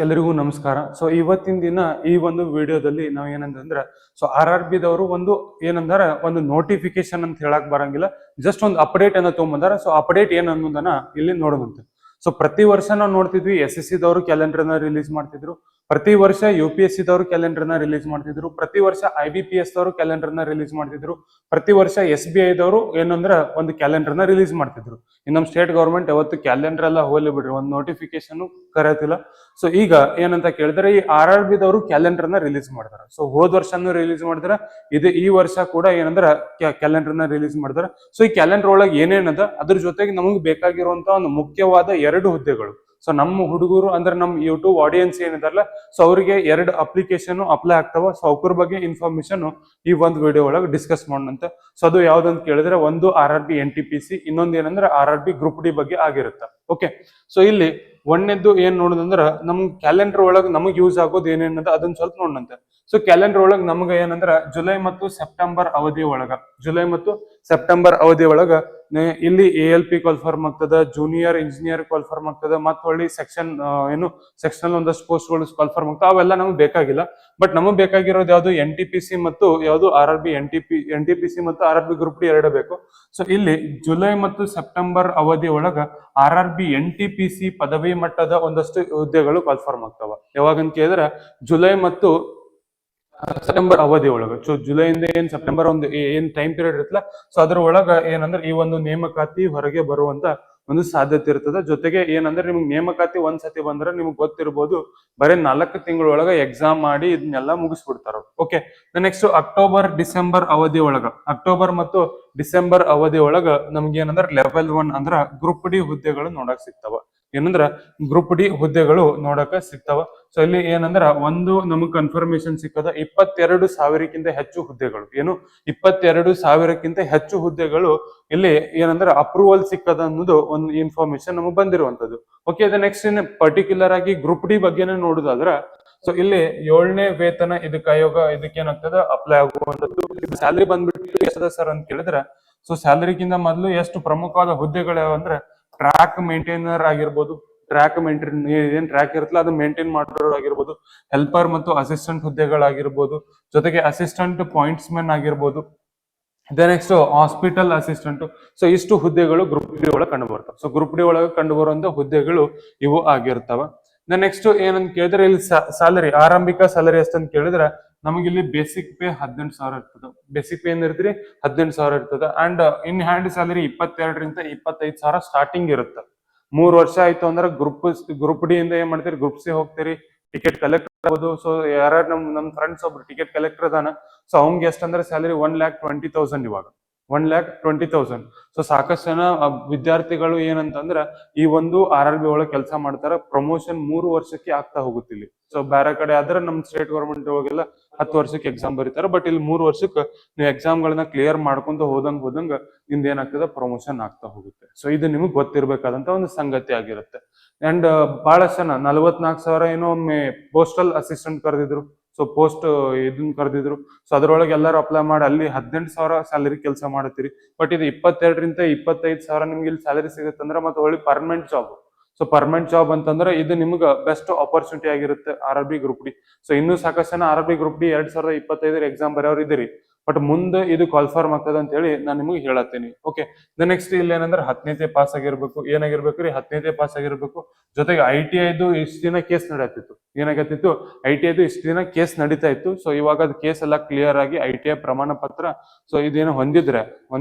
ಎಲ್ಲರಿಗೂ ನಮಸ್ಕಾರ. ಸೊ ಇವತ್ತಿನ ದಿನ ಈ ಒಂದು ವಿಡಿಯೋದಲ್ಲಿ ನಾವು ಏನಂತಂದ್ರೆ RRB ದವರು ಒಂದು ನೋಟಿಫಿಕೇಶನ್ ಅಂತ ಹೇಳಕ್ ಬರಂಗಿಲ್ಲ, ಜಸ್ಟ್ ಒಂದು ಅಪ್ಡೇಟ್ ಅನ್ನ ತಗೊಂಬಂದಾರ. ಸೊ ಅಪ್ಡೇಟ್ ಏನ್ ಅನ್ನೋದನ್ನ ಇಲ್ಲಿ ನೋಡೋದಂತೆ. ಸೊ ಪ್ರತಿ ವರ್ಷ ನಾವು ನೋಡ್ತಿದ್ವಿ SSC ದವರು ಕ್ಯಾಲೆಂಡರ್ ನ ರಿಲೀಸ್ ಮಾಡ್ತಿದ್ರು, ಪ್ರತಿ ವರ್ಷ UPSC ದವರು ಕ್ಯಾಲೆಂಡರ್ ನ ರಿಲೀಸ್ ಮಾಡ್ತಿದ್ರು, ಪ್ರತಿ ವರ್ಷ IBPS ದವರು ಕ್ಯಾಲೆಂಡರ್ ನ ರಿಲೀಸ್ ಮಾಡ್ತಿದ್ರು, ಪ್ರತಿ ವರ್ಷ SBI ದವರು ಒಂದು ಕ್ಯಾಲೆಂಡರ್ ನ ರಿಲೀಸ್ ಮಾಡ್ತಿದ್ರು. ನಮ್ಮ ಸ್ಟೇಟ್ ಗವರ್ಮೆಂಟ್ ಯಾವತ್ತು ಕ್ಯಾಲೆಂಡರ್ ಎಲ್ಲ ಹೋಗ್ಲಿ ಬಿಡ್ರಿ, ಒಂದು ನೋಟಿಫಿಕೇಶನ್ ಕರೆಯತಿಲ್ಲ. ಸೊ ಈಗ ಏನಂತ ಕೇಳಿದ್ರೆ ಈ RRB ದವರು ಕ್ಯಾಲೆಂಡರ್ ನ ರಿಲೀಸ್ ಮಾಡ್ತಾರೆ. ಸೊ ಹೋದ್ ವರ್ಷನೂ ರಿಲೀಸ್ ಮಾಡಿದಾರೆ, ಈ ವರ್ಷ ಕೂಡ ಕ್ಯಾಲೆಂಡರ್ ನ ರಿಲೀಸ್ ಮಾಡ್ತಾರೆ. ಸೊ ಈ ಕ್ಯಾಲೆಂಡರ್ ಒಳಗೆ ಏನೇನದ ಅದ್ರ ಜೊತೆಗೆ ನಮಗೆ ಬೇಕಾಗಿರುವಂತ ಒಂದು ಮುಖ್ಯವಾದ 2 ಹುದ್ದೆಗಳು. ಸೊ ನಮ್ಮ ಹುಡುಗರು ಅಂದ್ರೆ ನಮ್ಮ ಯೂಟ್ಯೂಬ್ ಆಡಿಯನ್ಸ್ ಏನಿದಾರಲ್ಲ, ಸೊ ಅವರಿಗೆ 2 ಅಪ್ಲಿಕೇಶನ್ ಅಪ್ಲೈ ಆಗ್ತಾವ. ಸೊ ಅವ್ರ ಬಗ್ಗೆ ಇನ್ಫಾರ್ಮೇಶನ್ ಈ ಒಂದು ವಿಡಿಯೋ ಒಳಗೆ ಡಿಸ್ಕಸ್ ಮಾಡೋಣಂತ. ಸೊ ಅದು ಯಾವ್ದಂತ ಕೇಳಿದ್ರೆ, ಒಂದು RRB NTPC, ಇನ್ನೊಂದು ಏನಂದ್ರೆ RRB ಗ್ರೂಪ್ ಡಿ ಬಗ್ಗೆ ಆಗಿರುತ್ತೆ. ಓಕೆ, ಸೊ ಇಲ್ಲಿ ಒಂದನೇದ್ದು ಏನ್ ನೋಡೋದಂದ್ರ ನಮ್ ಕ್ಯಾಲೆಂಡರ್ ಒಳಗೆ ನಮಗ್ ಯೂಸ್ ಆಗೋದು ಏನೇನದ ಅದನ್ನ ಸ್ವಲ್ಪ ನೋಡಂತೆ. ಸೊ ಕ್ಯಾಲೆಂಡರ್ ಒಳಗೆ ನಮ್ಗೆ ಏನಂದ್ರ ಜುಲೈ ಮತ್ತು ಸೆಪ್ಟೆಂಬರ್ ಅವಧಿ ಒಳಗ ಇಲ್ಲಿ ALP ಕಾಲ್ಫಾರ್ಮ್ ಆಗ್ತದ, ಜೂನಿಯರ್ ಇಂಜಿನಿಯರ್ ಕಾಲ್ಫಾರ್ಮ್ ಆಗ್ತದ, ಮತ್ತು ಹೊಳ್ಳಿ ಸೆಕ್ಷನ್ ಒಂದಷ್ಟು ಪೋಸ್ಟ್ಗಳು ಕಾಲ್ಫಾರ್ಮ್ ಆಗ್ತದೆ. ಅವೆಲ್ಲ ನಮ್ಗೆ ಬೇಕಾಗಿಲ್ಲ. ಬಟ್ ನಮಗ್ ಬೇಕಾಗಿರೋದು ಯಾವ್ದು NTPC ಮತ್ತು ಯಾವ್ದು RRB NTPC ಮತ್ತು RRB ಗ್ರೂಪ್ ಡಿ 2 ಬೇಕು. ಸೊ ಇಲ್ಲಿ ಜುಲೈ ಮತ್ತು ಸೆಪ್ಟೆಂಬರ್ ಅವಧಿ ಒಳಗ RRB NTPC ಪದವಿ ಮಟ್ಟದ ಒಂದಷ್ಟು ಹುದ್ದೆಗಳು ಕಾಲ್ಫಾರ್ಮ್ ಆಗ್ತಾವ. ಯಾವಾಗಂತ ಕೇಳಿದ್ರೆ ಜುಲೈ ಮತ್ತು ಸೆಪ್ಟೆಂಬರ್ ಅವಧಿ ಒಳಗ. ಸೊ ಜುಲೈಯಿಂದ ಏನ್ ಸೆಪ್ಟೆಂಬರ್ ಒಂದು ಏನ್ ಟೈಮ್ ಪೀರಿಯಡ್ ಇರುತ್ತಲ್ಲ, ಸೊ ಅದ್ರ ಒಳಗ ಏನಂದ್ರೆ ಈ ಒಂದು ನೇಮಕಾತಿ ಹೊರಗೆ ಬರುವಂತ ಒಂದು ಸಾಧ್ಯತೆ ಇರ್ತದೆ. ಜೊತೆಗೆ ಏನಂದ್ರೆ ನಿಮ್ಗೆ ನೇಮಕಾತಿ ಒಂದ್ಸತಿ ಬಂದ್ರೆ ನಿಮ್ಗೆ ಗೊತ್ತಿರ್ಬೋದು, ಬರೀ 4 ತಿಂಗಳೊಳಗ ಎಕ್ಸಾಮ್ ಮಾಡಿ ಇದನ್ನೆಲ್ಲ ಮುಗಿಸ್ಬಿಡ್ತಾರ. ಓಕೆ, ನೆಕ್ಸ್ಟ್ ಅಕ್ಟೋಬರ್ ಮತ್ತು ಡಿಸೆಂಬರ್ ಅವಧಿ ಒಳಗ ನಮ್ಗೆ ಏನಂದ್ರೆ ಲೆವೆಲ್ 1 ಅಂದ್ರ ಗ್ರೂಪ್ ಡಿ ಹುದ್ದೆಗಳು ನೋಡಕ್ ಸಿಗ್ತಾವ. ಗ್ರೂಪ್ ಡಿ ಹುದ್ದೆಗಳು ನೋಡಕ ಸಿಗ್ತಾವ. ಸೊ ಇಲ್ಲಿ ಏನಂದ್ರ ಒಂದು ನಮಗ್ ಕನ್ಫರ್ಮೇಶನ್ ಸಿಕ್ಕದ 22,000ಕ್ಕಿಂತ ಹೆಚ್ಚು ಹುದ್ದೆಗಳು, 22,000ಕ್ಕಿಂತ ಹೆಚ್ಚು ಹುದ್ದೆಗಳು ಇಲ್ಲಿ ಏನಂದ್ರೆ ಅಪ್ರೂವಲ್ ಸಿಕ್ಕದ ಅನ್ನೋದು ಒಂದು ಇನ್ಫಾರ್ಮೇಶನ್ ನಮಗ್ ಬಂದಿರುವಂತದ್ದು. ಓಕೆ, ನೆಕ್ಸ್ಟ್ ಇನ್ ಪರ್ಟಿಕ್ಯುಲರ್ ಆಗಿ ಗ್ರೂಪ್ ಡಿ ಬಗ್ಗೆನೇ ನೋಡುದಾದ್ರ, ಸೊ ಇಲ್ಲಿ 7ನೇ ವೇತನ ಇದಕ್ಕೇನಾಗ್ತದ ಅಪ್ಲೈ ಆಗುವಂತದ್ದು. ಸ್ಯಾಲರಿ ಬಂದ್ಬಿಟ್ಟು ಎಷ್ಟದ ಸರ್ ಅಂತ ಕೇಳಿದ್ರೆ, ಸೊ ಸ್ಯಾಲರಿಗಿಂತ ಮೊದಲು ಎಷ್ಟು ಪ್ರಮುಖವಾದ ಹುದ್ದೆಗಳು ಯಾವಂದ್ರೆ ಟ್ರ್ಯಾಕ್ ಮೇಂಟೈನರ್ ಆಗಿರ್ಬೋದು, ಟ್ರ್ಯಾಕ್ ಇರುತ್ತಲ್ಲ ಅದು ಮೇಂಟೈನ್ ಮಾಡೋರು ಆಗಿರ್ಬೋದು, ಹೆಲ್ಪರ್ ಮತ್ತು ಅಸಿಸ್ಟೆಂಟ್ ಹುದ್ದೆಗಳಾಗಿರ್ಬೋದು, ಜೊತೆಗೆ ಅಸಿಸ್ಟೆಂಟ್ ಪಾಯಿಂಟ್ಸ್ ಮೆನ್ ಆಗಿರ್ಬೋದು, ನೆಕ್ಸ್ಟ್ ಹಾಸ್ಪಿಟಲ್ ಅಸಿಸ್ಟೆಂಟ್. ಸೊ ಇಷ್ಟು ಹುದ್ದೆಗಳು ಗ್ರೂಪ್ ಡಿ ಒಳಗೆ ಕಂಡು ಬರ್ತಾವ. ಸೊ ಗ್ರೂಪ್ ಡಿ ಒಳಗೆ ಕಂಡು ಬರುವಂತ ಹುದ್ದೆಗಳು ಇವು ಆಗಿರ್ತಾವ. ನೆಕ್ಸ್ಟ್ ಏನಂತ ಕೇಳಿದ್ರೆ ಇಲ್ಲಿ ಸ್ಯಾಲರಿ, ಆರಂಭಿಕ ಸ್ಯಾಲರಿ ಎಷ್ಟಂತ ಕೇಳಿದ್ರೆ ನಮಗಿಲ್ಲಿ ಬೇಸಿಕ್ ಪೇ 18,000 ಇರ್ತದೆ. ಬೇಸಿಕ್ ಪೇ ಏನಿರ್ತೀರಿ 18,000 ಇರ್ತದೆ. ಅಂಡ್ ಇನ್ ಹ್ಯಾಂಡ್ ಸ್ಯಾಲರಿ 22,000 ರಿಂದ 25,000 ಸ್ಟಾರ್ಟಿಂಗ್ ಇರುತ್ತೆ. 3 ವರ್ಷ ಆಯ್ತು ಅಂದ್ರೆ ಗ್ರೂಪ್ ಡಿ ಇಂದ ಏನ್ ಮಾಡ್ತೀರಿ, ಗ್ರೂಪ್ ಸಿ ಹೋಗ್ತೀರಿ, ಟಿಕೆಟ್ ಕಲೆಕ್ಟರ್ ಆಗ್ಬೋದು. ಸೊ ಯಾರು ನಮ್ ಫ್ರೆಂಡ್ಸ್ ಒಬ್ರು ಟಿಕೆಟ್ ಕಲೆಕ್ಟರ್ ಅದಾನ. ಸೊ ಅವ್ಗೆ ಎಷ್ಟಂದ್ರೆ ಸ್ಯಾಲರಿ 1,20,000 ಇವಾಗ 1,20,000. ಸೊ ಸಾಕಷ್ಟು ಜನ ವಿದ್ಯಾರ್ಥಿಗಳು ಏನಂತಂದ್ರ ಈ ಒಂದು RRB ಒಳಗೆ ಕೆಲಸ ಮಾಡ್ತಾರ. ಪ್ರಮೋಷನ್ 3 ವರ್ಷಕ್ಕೆ ಆಗ್ತಾ ಹೋಗುತ್ತಿಲ್ಲಿ. ಸೊ ಬೇರೆ ಕಡೆ ಆದ್ರೆ ನಮ್ ಸ್ಟೇಟ್ ಗವರ್ಮೆಂಟ್ ಒಳಗೆಲ್ಲ 10 ವರ್ಷಕ್ಕೆ ಎಕ್ಸಾಮ್ ಬರೀತಾರೆ. ಬಟ್ ಇಲ್ಲಿ 3 ವರ್ಷಕ್ಕೆ ನೀವು ಎಕ್ಸಾಮ್ ಗಳನ್ನ ಕ್ಲಿಯರ್ ಮಾಡ್ಕೊಂತ ಹೋದಂಗ ನಿಮ್ದು ಏನಾಗ್ತದೆ, ಪ್ರಮೋಷನ್ ಆಗ್ತಾ ಹೋಗುತ್ತೆ. ಸೊ ಇದು ನಿಮಗೆ ಗೊತ್ತಿರ್ಬೇಕಾದಂತ ಒಂದು ಸಂಗತಿ ಆಗಿರುತ್ತೆ. ಅಂಡ್ ಬಹಳಷ್ಟು ಜನ 44,000 ಏನೋ ಒಮ್ಮೆ ಪೋಸ್ಟಲ್ ಅಸಿಸ್ಟೆಂಟ್ ಕರೆದಿದ್ರು. ಸೊ ಪೋಸ್ಟ್ ಇದನ್ನ ಕರೆದಿದ್ರು. ಸೊ ಅದ್ರೊಳಗೆ ಎಲ್ಲರೂ ಅಪ್ಲೈ ಮಾಡಿ ಅಲ್ಲಿ 18,000 ಸ್ಯಾಲರಿ ಕೆಲಸ ಮಾಡತ್ತೀರಿ. ಬಟ್ ಇದು 22,000 ರಿಂದ 25,000 ನಿಮ್ಗೆ ಇಲ್ಲಿ ಸ್ಯಾಲರಿ ಸಿಗುತ್ತಂದ್ರೆ ಮತ್ತೆ ಒಳ್ಳೆ permanent job. So permanent job ಅಂತಂದ್ರೆ ಇದು ನಿಮ್ಗೆ ಬೆಸ್ಟ್ ಆಪರ್ಚುನಿಟಿ ಆಗಿರುತ್ತೆ RRB ಗ್ರೂಪ್ ಡಿ. ಸೊ ಇನ್ನೂ ಸಾಕಷ್ಟು ಜನ RRB ಗ್ರೂಪ್ ಡಿ 2025 ಎಕ್ಸಾಮ್ ಬರೆಯೋರು ಇದ್ದೀರಿ. ಬಟ್ ಮುಂದೆ ಇದು ಕಾಲ್ಫಾರ್ಮ್ ಆಗ್ತದೆ ಅಂತ ಹೇಳಿ ನಾನು ನಿಮಗೆ ಹೇಳತ್ತೀನಿ. ಓಕೆ, ನೆಕ್ಸ್ಟ್ ಇಲ್ಲಿ ಏನಂದ್ರೆ 10ನೇ ಪಾಸ್ ಆಗಿರ್ಬೇಕು. ಏನಾಗಿರ್ಬೇಕ್ರಿ, 10ನೇ ಪಾಸ್ ಆಗಿರ್ಬೇಕು. ಜೊತೆಗೆ ITI ಇಷ್ಟು ದಿನ ಕೇಸ್ ನಡೆಯತ್ತಿತ್ತು. ಏನಾಗತ್ತಿತ್ತು, ITI ಇಷ್ಟು ದಿನ ಕೇಸ್ ನಡೀತಾ ಇತ್ತು. ಸೊ ಇವಾಗ ಅದು ಕೇಸ್ ಎಲ್ಲ ಕ್ಲಿಯರ್ ಆಗಿ ITI ಪ್ರಮಾಣ ಪತ್ರ ಸೊ ಇದೇನು ಹೊಂದಿದ್ರೆ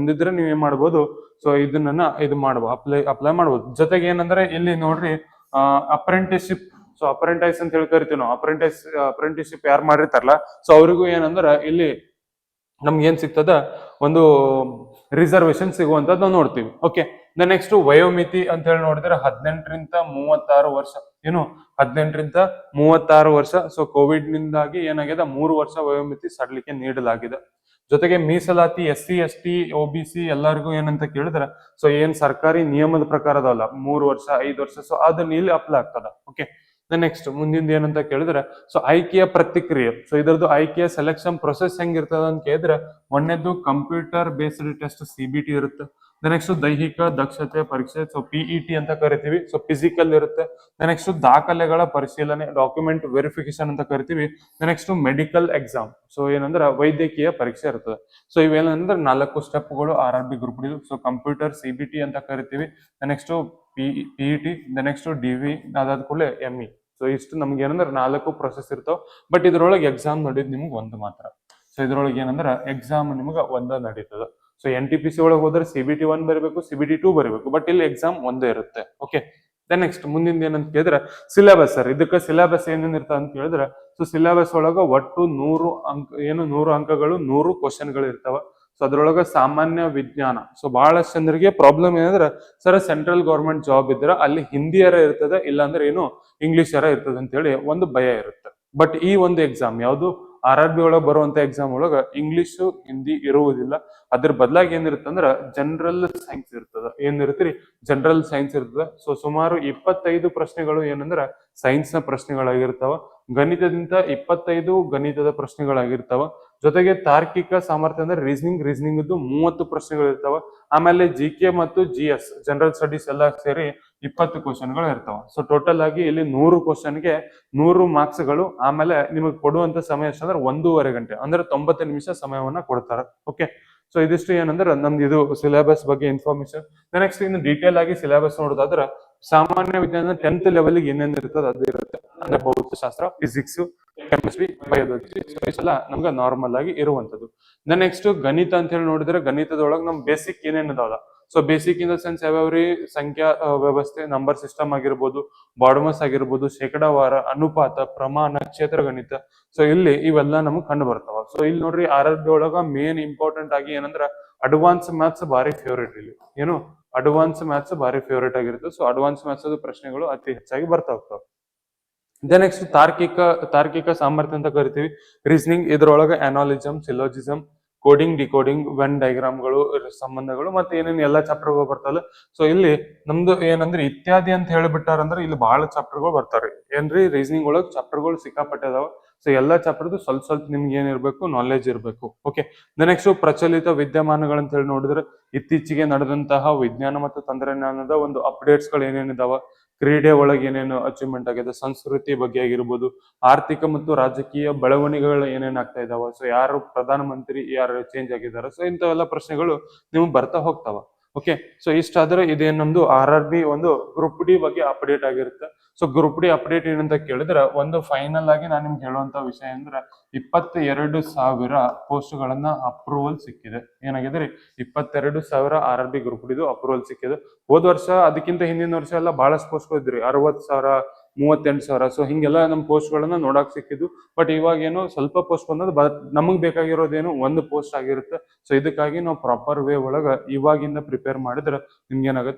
ನೀವ್ ಏನ್ ಮಾಡ್ಬೋದು, ಸೊ ಇದು ಮಾಡ್ಬೋದು, ಅಪ್ಲೈ ಮಾಡ್ಬೋದು. ಜೊತೆಗೆ ಏನಂದ್ರೆ ಇಲ್ಲಿ ನೋಡ್ರಿ ಅಪ್ರೆಂಟಿಸ್ಶಿಪ್. ಸೊ ಅಪ್ರೆಂಟೈಸ್ ಅಂತ ಹೇಳಿ ಕರಿತೀವಿ ನಾವು. ಅಪ್ರೆಂಟಿಸ್ಶಿಪ್ ಯಾರು ಮಾಡಿರ್ತಾರಲ್ಲ, ಸೊ ಅವ್ರಿಗೂ ಏನಂದ್ರ ಇಲ್ಲಿ ನಮ್ಗೆ ಏನ್ ಸಿಗ್ತದ, ಒಂದು ರಿಸರ್ವೇಶನ್ ಸಿಗುವಂತದ್ದು ನಾವು ನೋಡ್ತೀವಿ. ಓಕೆ, ನೆಕ್ಸ್ಟ್ ವಯೋಮಿತಿ ಅಂತ ಹೇಳಿ ನೋಡಿದ್ರೆ 18 ರಿಂದ 36 ವರ್ಷ. 18 ರಿಂದ 36 ವರ್ಷ. ಸೊ ಕೋವಿಡ್ ನಿಂದಾಗಿ ಏನಾಗಿದೆ, 3 ವರ್ಷ ವಯೋಮಿತಿ ಸಡಲಿಕೆ ನೀಡಲಾಗಿದೆ. ಜೊತೆಗೆ ಮೀಸಲಾತಿ SC ST OBC ಎಲ್ಲರಿಗೂ ಏನಂತ ಕೇಳಿದ್ರೆ, ಸೊ ಏನ್ ಸರ್ಕಾರಿ ನಿಯಮದ ಪ್ರಕಾರ ಅದಾವಲ್ಲ 3 ವರ್ಷ 5 ವರ್ಷ, ಸೊ ಅದನ್ನ ಇಲ್ಲಿ ಅಪ್ಲೈ ಆಗ್ತದ. ಓಕೆ, ನೆಕ್ಸ್ಟ್ ಮುಂದಿನ ಏನಂತ ಕೇಳಿದ್ರೆ, ಸೊ ಆಯ್ಕೆಯ ಪ್ರತಿಕ್ರಿಯೆ. ಸೊ ಇದರದ್ದು ಆಯ್ಕೆಯ ಸೆಲೆಕ್ಷನ್ ಪ್ರೊಸೆಸ್ ಹೆಂಗಿರ್ತದ ಅಂತ ಕೇಳಿದ್ರೆ, ಒಂದನೇದು ಕಂಪ್ಯೂಟರ್ ಬೇಸ್ಡ್ ಟೆಸ್ಟ್ CBT ಇರುತ್ತೆ. ನೆಕ್ಸ್ಟ್ ದೈಹಿಕ ದಕ್ಷತೆ ಪರೀಕ್ಷೆ, ಸೊ PET ಅಂತ ಕರಿತೀವಿ. ಸೊ ಫಿಸಿಕಲ್ ಇರುತ್ತೆ. ನೆಕ್ಸ್ಟ್ ದಾಖಲೆಗಳ ಪರಿಶೀಲನೆ, ಡಾಕ್ಯುಮೆಂಟ್ ವೆರಿಫಿಕೇಶನ್ ಅಂತ ಕರಿತೀವಿ. ನೆಕ್ಸ್ಟ್ ಮೆಡಿಕಲ್ ಎಕ್ಸಾಮ್, ಸೊ ಏನಂದ್ರೆ ವೈದ್ಯಕೀಯ ಪರೀಕ್ಷೆ ಇರ್ತದೆ. ಸೊ ಇವೇನಂದ್ರೆ 4 ಸ್ಟೆಪ್ಗಳು RRB group D. So computer CBT ಅಂತ ಕರಿತೀವಿ. ನೆಕ್ಸ್ಟ್ PET, ನೆಕ್ಸ್ಟ್ DV, ಅದಾದ ಕೂಡಲೇ ME. ಸೊ ಇಷ್ಟು ನಮ್ಗೆ ಏನಂದ್ರೆ 4 ಪ್ರೊಸೆಸ್ ಇರ್ತಾವ. ಬಟ್ ಇದ್ರೊಳಗೆ ಎಕ್ಸಾಮ್ ನಡೆಯೋದು ನಿಮ್ಗೆ ಒಂದು ಮಾತ್ರ. ಸೊ ಇದ್ರೊಳಗೆ ಏನಂದ್ರೆ ಎಕ್ಸಾಮ್ ನಿಮ್ಗೆ ಒಂದ ನಡೀತದ. ಸೊ NTPC ಒಳಗೆ ಹೋದ್ರೆ CBT 1 ಬರಬೇಕು, CBT 2 ಬರಬೇಕು. ಬಟ್ ಇಲ್ಲಿ ಎಕ್ಸಾಮ್ ಒಂದೇ ಇರುತ್ತೆ. ಓಕೆ, ದೆನ್ ನೆಕ್ಸ್ಟ್ ಮುಂದಿನ ಏನಂತ ಕೇಳಿದ್ರೆ ಸಿಲೆಬಸ್. ಸರ್ ಇದಕ್ಕೆ ಸಿಲೆಬಸ್ ಏನೇನ್ ಇರ್ತದೆ ಅಂತ ಕೇಳಿದ್ರೆ, ಸೊ ಸಿಲೆಬಸ್ ಒಳಗ ಒಟ್ಟು 100 ಅಂಕಗಳು 100 ಕ್ವಶನ್ಗಳು ಇರ್ತಾವ. ಸೊ ಅದ್ರೊಳಗ ಸಾಮಾನ್ಯ ವಿಜ್ಞಾನ. ಸೊ ಬಹಳಷ್ಟು ಜನರಿಗೆ ಪ್ರಾಬ್ಲಮ್ ಏನಂದ್ರೆ, ಸರ್ ಸೆಂಟ್ರಲ್ ಗೌರ್ಮೆಂಟ್ ಜಾಬ್ ಇದ್ರೆ ಅಲ್ಲಿ ಹಿಂದಿಯರ ಇರ್ತದೆ, ಇಲ್ಲಾಂದ್ರೆ ಏನು ಇಂಗ್ಲಿಷರ ಇರ್ತದೆ ಅಂತ ಹೇಳಿ ಒಂದು ಭಯ ಇರುತ್ತೆ. ಬಟ್ ಈ ಒಂದು ಎಕ್ಸಾಮ್ ಯಾವುದು RRB ಒಳಗೆ ಬರುವಂತ ಎಕ್ಸಾಮ್ ಒಳಗ ಇಂಗ್ಲಿಷ್ ಹಿಂದಿ ಇರುವುದಿಲ್ಲ. ಅದ್ರ ಬದಲಾಗಿ ಏನಿರುತ್ತೆ ಅಂದ್ರೆ ಜನರಲ್ ಸೈನ್ಸ್ ಇರ್ತದ. ಏನಿರ್ತೀರಿ ಜನರಲ್ ಸೈನ್ಸ್ ಇರ್ತದೆ. ಸೊ ಸುಮಾರು 25 ಪ್ರಶ್ನೆಗಳು ಏನಂದ್ರ ಸೈನ್ಸ್ ನ ಪ್ರಶ್ನೆಗಳಾಗಿರ್ತಾವ. ಗಣಿತದಿಂದ 25 ಗಣಿತದ ಪ್ರಶ್ನೆಗಳಾಗಿರ್ತಾವ. ಜೊತೆಗೆ ತಾರ್ಕಿಕ ಸಾಮರ್ಥ್ಯ ಅಂದ್ರೆ ರೀಸನಿಂಗ್ 30 ಪ್ರಶ್ನೆಗಳು ಇರ್ತಾವ. ಆಮೇಲೆ GK ಮತ್ತು GS ಜನರಲ್ ಸ್ಟಡೀಸ್ ಎಲ್ಲ ಸೇರಿ 20 ಕ್ವಶನ್ಗಳು ಇರ್ತಾವ. ಸೊ ಟೋಟಲ್ ಆಗಿ ಇಲ್ಲಿ 100 ಕ್ವಶನ್ಗೆ 100 ಮಾರ್ಕ್ಸ್ಗಳು. ಆಮೇಲೆ ನಿಮಗೆ ಕೊಡುವಂತ ಸಮಯ ಎಷ್ಟಂದ್ರೆ 1.5 ಗಂಟೆ, ಅಂದ್ರೆ 90 ನಿಮಿಷ ಸಮಯವನ್ನ ಕೊಡ್ತಾರೆ. ಓಕೆ, ಸೊ ಇದಿಷ್ಟು ಏನಂದ್ರೆ ನಮ್ದು ಇದು ಸಿಲೆಬಸ್ ಬಗ್ಗೆ ಇನ್ಫಾರ್ಮೇಶನ್. ನೆಕ್ಸ್ಟ್ ಇನ್ನು ಡೀಟೇಲ್ ಆಗಿ ಸಿಲೆಬಸ್ ನೋಡೋದಾದ್ರೆ, ಸಾಮಾನ್ಯ ವಿಜ್ಞಾನ 10th ಲೆವೆಲ್ ಏನೇನ್ ಇರ್ತದೆ ಅದು ಇರುತ್ತೆ. ಅಂದ್ರೆ ಭೌತಶಾಸ್ತ್ರ, ಫಿಸಿಕ್ಸ್, ಕೆಮಿಸ್ಟ್ರಿ, ಬಯೋಲಜಿ ಎಲ್ಲ ನಮ್ಗೆ ನಾರ್ಮಲ್ ಆಗಿ ಇರುವಂತದ್ದು. ನೆಕ್ಸ್ಟ್ ಗಣಿತ ಅಂತ ಹೇಳಿ ನೋಡಿದ್ರೆ, ಗಣಿತದೊಳಗೆ ನಮ್ ಬೇಸಿಕ್ ಏನೇನ್ ಅದಾವ. So basic in the sense ಯಾವ್ಯಾವ್ರಿ ಸಂಖ್ಯಾ ವ್ಯವಸ್ಥೆ, ನಂಬರ್ ಸಿಸ್ಟಮ್ ಆಗಿರ್ಬೋದು, ಬಾಡ್ಮಸ್ ಆಗಿರ್ಬೋದು, ಶೇಕಡಾವಾರ, ಅನುಪಾತ, ಪ್ರಮಾಣ, ಕ್ಷೇತ್ರ ಗಣಿತ. ಸೊ ಇಲ್ಲಿ ಇವೆಲ್ಲ ನಮಗ್ ಕಂಡು ಬರ್ತಾವ. ಸೊ ಇಲ್ಲಿ ನೋಡ್ರಿ RRB ಒಳಗ ಮೇನ್ ಇಂಪಾರ್ಟೆಂಟ್ ಆಗಿ ಏನಂದ್ರ ಅಡ್ವಾನ್ಸ್ ಮ್ಯಾಥ್ಸ್ ಬಾರಿ ಫೇವ್ರೇಟ್. ಇಲ್ಲಿ ಏನು ಅಡ್ವಾನ್ಸ್ ಮ್ಯಾಥ್ಸ್ ಬಾರಿ ಫೇವ್ರೇಟ್ ಆಗಿರುತ್ತೆ. ಸೊ ಅಡ್ವಾನ್ಸ್ ಮ್ಯಾಥ್ಸ್ ಪ್ರಶ್ನೆಗಳು ಅತಿ ಹೆಚ್ಚಾಗಿ ಬರ್ತಾ ಹೋಗ್ತಾವ. ನೆಕ್ಸ್ಟ್ ತಾರ್ಕಿಕ ಸಾಮರ್ಥ್ಯ ಅಂತ ಕರಿತೀವಿ. ರೀಸನಿಂಗ್ ಇದ್ರೊಳಗ ಅನಾಲಿಸಮ್, ಸಿಲೋಜಿಸಮ್, ಕೋಡಿಂಗ್, ಡಿಕೋಡಿಂಗ್, ವೆನ್ ಡೈಗ್ರಾಮ್ಗಳು, ಸಂಬಂಧಗಳು, ಮತ್ತೆ ಏನೇನು ಎಲ್ಲಾ ಚಾಪ್ಟರ್ಗಳು ಬರ್ತಾವಲ್ಲ. ಸೊ ಇಲ್ಲಿ ನಮ್ದು ಏನಂದ್ರೆ ಇತ್ಯಾದಿ ಅಂತ ಹೇಳಿಬಿಟ್ಟಾರಂದ್ರೆ ಇಲ್ಲಿ ಬಹಳ ಚಾಪ್ಟರ್ಗಳು ಬರ್ತಾರೆ. ಏನ್ರಿ ರೀಸನಿಂಗ್ ಒಳಗ್ ಚಾಪ್ಟರ್ಗಳು ಸಿಕ್ಕಾಪಟ್ಟೆ ಅದಾವ. ಸೊ ಎಲ್ಲಾ ಚಾಪ್ಟರ್ದು ಸ್ವಲ್ಪ ನಿಮ್ಗೆ ಏನಿರ್ಬೇಕು, ನಾಲೆಜ್ ಇರಬೇಕು. ಓಕೆ, ನೆಕ್ಸ್ಟ್ ಪ್ರಚಲಿತ ವಿದ್ಯಮಾನಗಳಂತ ಹೇಳಿ ನೋಡಿದ್ರೆ, ಇತ್ತೀಚೆಗೆ ನಡೆದಂತಹ ವಿಜ್ಞಾನ ಮತ್ತು ತಂತ್ರಜ್ಞಾನದ ಒಂದು ಅಪ್ಡೇಟ್ಸ್ ಗಳು ಏನೇನಿದಾವ, ಕ್ರೀಡೆ ಒಳಗೆ ಏನೇನು ಅಚೀವ್ಮೆಂಟ್ ಆಗಿದೆ, ಸಂಸ್ಕೃತಿ ಬಗ್ಗೆ ಆಗಿರ್ಬೋದು, ಆರ್ಥಿಕ ಮತ್ತು ರಾಜಕೀಯ ಬೆಳವಣಿಗೆಗಳು ಏನೇನ್ ಆಗ್ತಾ ಇದಾವ, ಸೊ ಯಾರು ಪ್ರಧಾನ ಮಂತ್ರಿ, ಯಾರು ಚೇಂಜ್ ಆಗಿದ್ದಾರೆ, ಸೊ ಇಂಥವೆಲ್ಲ ಪ್ರಶ್ನೆಗಳು ನಿಮ್ಗೆ ಬರ್ತಾ ಹೋಗ್ತಾವ. ಓಕೆ, ಸೊ ಇಷ್ಟಾದ್ರೆ ಇದೇನ್ ನಮ್ದು RRB ಒಂದು ಗ್ರೂಪ್ ಡಿ ಬಗ್ಗೆ ಅಪ್ಡೇಟ್ ಆಗಿರುತ್ತೆ. ಸೊ ಗ್ರೂಪ್ ಡಿ ಅಪ್ಡೇಟ್ ಏನಂತ ಕೇಳಿದ್ರೆ, ಒಂದು ಫೈನಲ್ ಆಗಿ ನಾನು ನಿಮ್ಗೆ ಹೇಳುವಂತ ವಿಷಯ ಅಂದ್ರೆ 22,000 ಪೋಸ್ಟ್ ಗಳನ್ನ ಅಪ್ರೂವಲ್ ಸಿಕ್ಕಿದೆ. ಏನಾಗಿದೆ 22,000 RRB ಗ್ರೂಪ್ ಡಿದು ಅಪ್ರೂವಲ್ ಸಿಕ್ಕಿದೆ. ಹೋದ ವರ್ಷ ಅದಕ್ಕಿಂತ ಹಿಂದಿನ ವರ್ಷ ಎಲ್ಲ ಬಹಳಷ್ಟು ಪೋಸ್ಟ್ ಇದ್ರಿ, 60,000, 38,000. ಸೊ ಹಿಂಗೆಲ್ಲ ನಮ್ ಪೋಸ್ಟ್ ಗಳನ್ನ ನೋಡಕ್ ಸಿಕ್ಕಿದ್ದು. ಬಟ್ ಇವಾಗ ಏನು ಸ್ವಲ್ಪ ಪೋಸ್ಟ್ ಬಂದದ್ದು, ನಮಗ್ ಬೇಕಾಗಿರೋದೇನು ಒಂದು ಪೋಸ್ಟ್ ಆಗಿರುತ್ತೆ. ಸೊ ಇದಕ್ಕಾಗಿ ನಾವು ಪ್ರಾಪರ್ ವೇ ಒಳಗ ಇವಾಗಿಂದ ಪ್ರಿಪೇರ್ ಮಾಡಿದ್ರೆ ನಿಮ್ಗೆ ಏನಾಗುತ್ತೆ,